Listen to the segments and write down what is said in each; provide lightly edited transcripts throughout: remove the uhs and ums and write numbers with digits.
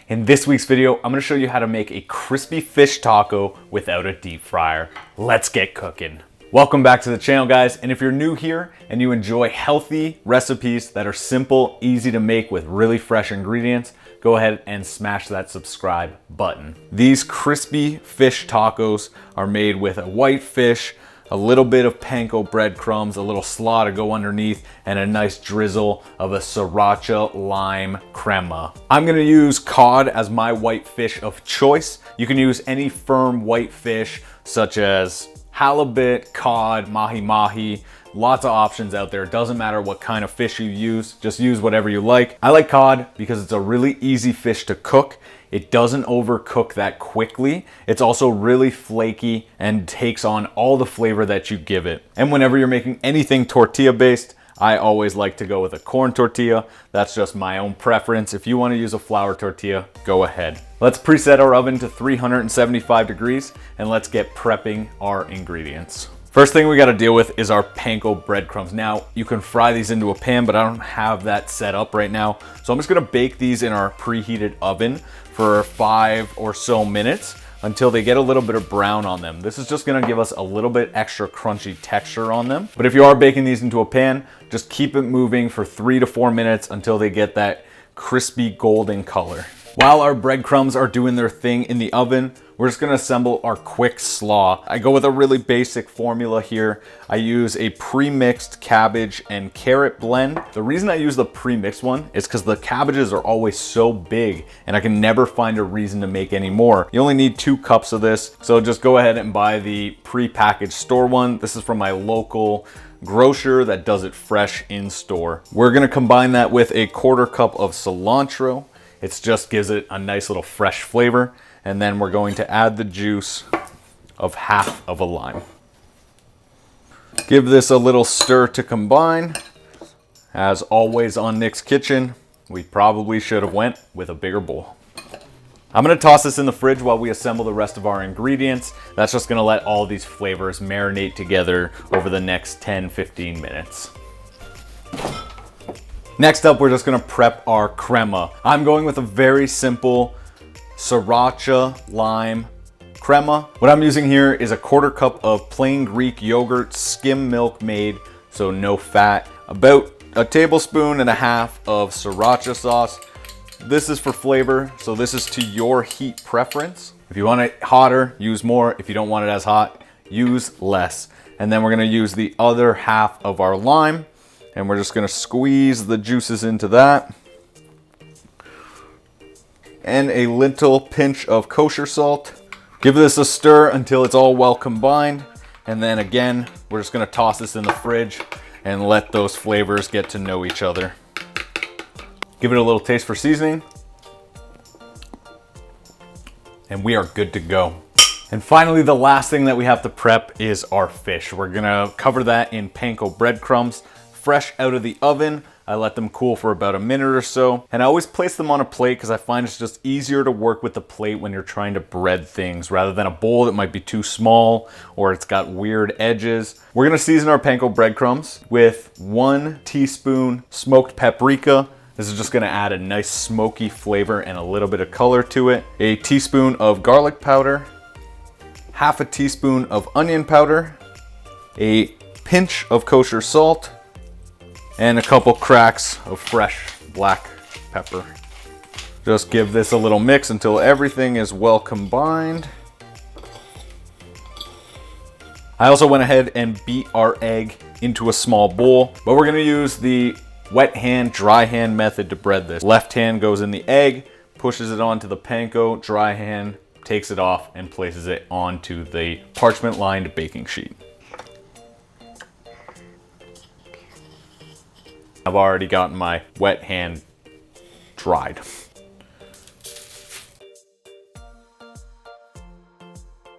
In this week's video, I'm gonna show you how to make a crispy fish taco without a deep fryer. Let's get cooking. Welcome back to the channel, guys. And if you're new here and you enjoy healthy recipes that are simple, easy to make with really fresh ingredients, go ahead and smash that subscribe button. These crispy fish tacos are made with a white fish, a little bit of panko breadcrumbs, a little slaw to go underneath, and a nice drizzle of a Sriracha Lime Crema. I'm gonna use cod as my white fish of choice. You can use any firm white fish such as halibut, cod, mahi-mahi, lots of options out there. It doesn't matter what kind of fish you use, just use whatever you like. I like cod because it's a really easy fish to cook. It doesn't overcook that quickly. It's also really flaky and takes on all the flavor that you give it. And whenever you're making anything tortilla based, I always like to go with a corn tortilla. That's just my own preference. If you want to use a flour tortilla, go ahead. Let's preset our oven to 375 degrees and let's get prepping our ingredients. First thing we got to deal with is our panko breadcrumbs. Now, you can fry these into a pan, but I don't have that set up right now. So I'm just going to bake these in our preheated oven for 5 or so minutes until they get a little bit of brown on them. This is just gonna give us a little bit extra crunchy texture on them. But if you are baking these into a pan, just keep it moving for 3 to 4 minutes until they get that crispy golden color. While our breadcrumbs are doing their thing in the oven, we're just gonna assemble our quick slaw. I go with a really basic formula here. I use a pre-mixed cabbage and carrot blend. The reason I use the pre-mixed one is because the cabbages are always so big and I can never find a reason to make any more. You only need 2 cups of this, so just go ahead and buy the pre-packaged store one. This is from my local grocer that does it fresh in store. We're gonna combine that with a 1/4 cup of cilantro. It just gives it a nice little fresh flavor. And then we're going to add the juice of 1/2 of a lime. Give this a little stir to combine. As always on Nick's Kitchen, we probably should have went with a bigger bowl. I'm gonna toss this in the fridge while we assemble the rest of our ingredients. That's just gonna let all these flavors marinate together over the next 10-15 minutes. Next up, we're just gonna prep our crema. I'm going with a very simple Sriracha Lime Crema. What I'm using here is a 1/4 cup of plain Greek yogurt, skim milk made, so no fat. About 1.5 tablespoons of Sriracha sauce. This is for flavor, so this is to your heat preference. If you want it hotter, use more. If you don't want it as hot, use less. And then we're gonna use the other 1/2 of our lime, and we're just gonna squeeze the juices into that. And a little pinch of kosher salt. Give this a stir until it's all well combined. And then again, we're just gonna toss this in the fridge and let those flavors get to know each other. Give it a little taste for seasoning. And we are good to go. And finally, the last thing that we have to prep is our fish. We're gonna cover that in panko breadcrumbs, fresh out of the oven. I let them cool for about a minute or so. And I always place them on a plate because I find it's just easier to work with the plate when you're trying to bread things rather than a bowl that might be too small or it's got weird edges. We're gonna season our panko breadcrumbs with 1 teaspoon smoked paprika. This is just gonna add a nice smoky flavor and a little bit of color to it. A teaspoon of garlic powder, 1/2 teaspoon of onion powder, a pinch of kosher salt, and a couple cracks of fresh black pepper. Just give this a little mix until everything is well combined. I also went ahead and beat our egg into a small bowl, but we're gonna use the wet hand, dry hand method to bread this. Left hand goes in the egg, pushes it onto the panko, dry hand takes it off and places it onto the parchment lined baking sheet. I've already gotten my wet hand dried.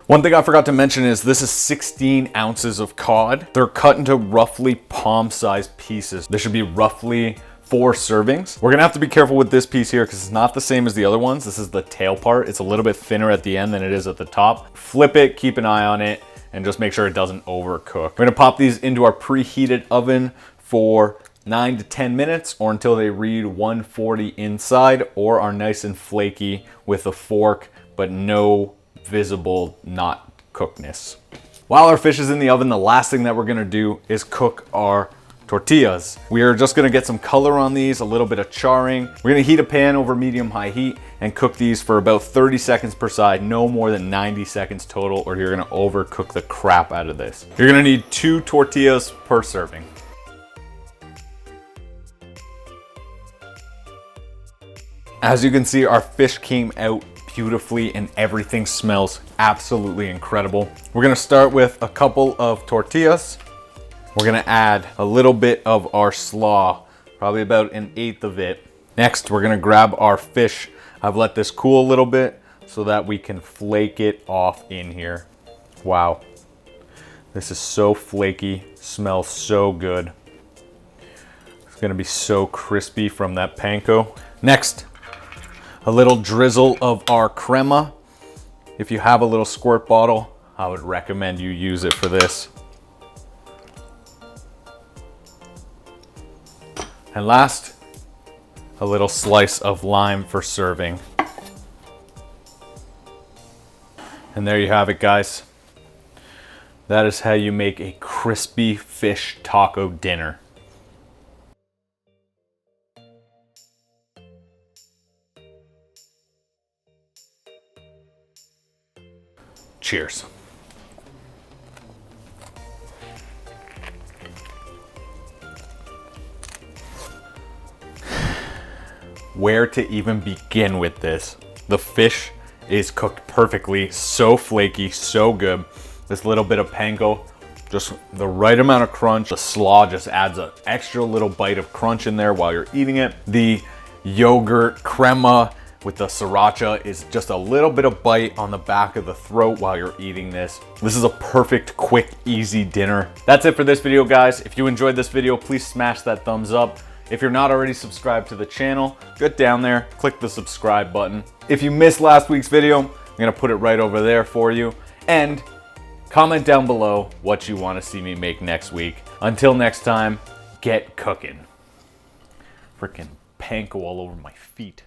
One thing I forgot to mention is this is 16 ounces of cod. They're cut into roughly palm-sized pieces. There should be roughly 4 servings. We're gonna have to be careful with this piece here because it's not the same as the other ones. This is the tail part. It's a little bit thinner at the end than it is at the top. Flip it, keep an eye on it, and just make sure it doesn't overcook. We're gonna pop these into our preheated oven for 9 to 10 minutes or until they read 140 inside or are nice and flaky with a fork, but no visible not cookedness. While our fish is in the oven, the last thing that we're gonna do is cook our tortillas. We are just gonna get some color on these, a little bit of charring. We're gonna heat a pan over medium-high heat and cook these for about 30 seconds per side, no more than 90 seconds total, or you're gonna overcook the crap out of this. You're gonna need 2 tortillas per serving. As you can see, our fish came out beautifully and everything smells absolutely incredible. We're gonna start with a couple of tortillas. We're gonna add a little bit of our slaw, probably about 1/8 of it. Next, we're gonna grab our fish. I've let this cool a little bit so that we can flake it off in here. Wow, this is so flaky, smells so good. It's gonna be so crispy from that panko. Next, a little drizzle of our crema. If you have a little squirt bottle, I would recommend you use it for this. And last, a little slice of lime for serving. And there you have it, guys. That is how you make a crispy fish taco dinner. Cheers. Where to even begin with this? The fish is cooked perfectly, so flaky, so good. This little bit of panko, just the right amount of crunch. The slaw just adds an extra little bite of crunch in there while you're eating it. The yogurt crema with the sriracha is just a little bit of bite on the back of the throat while you're eating this. This is a perfect, quick, easy dinner. That's it for this video, guys. If you enjoyed this video, please smash that thumbs up. If you're not already subscribed to the channel, get down there, click the subscribe button. If you missed last week's video, I'm gonna put it right over there for you. And comment down below what you wanna see me make next week. Until next time, get cooking. Freaking panko all over my feet.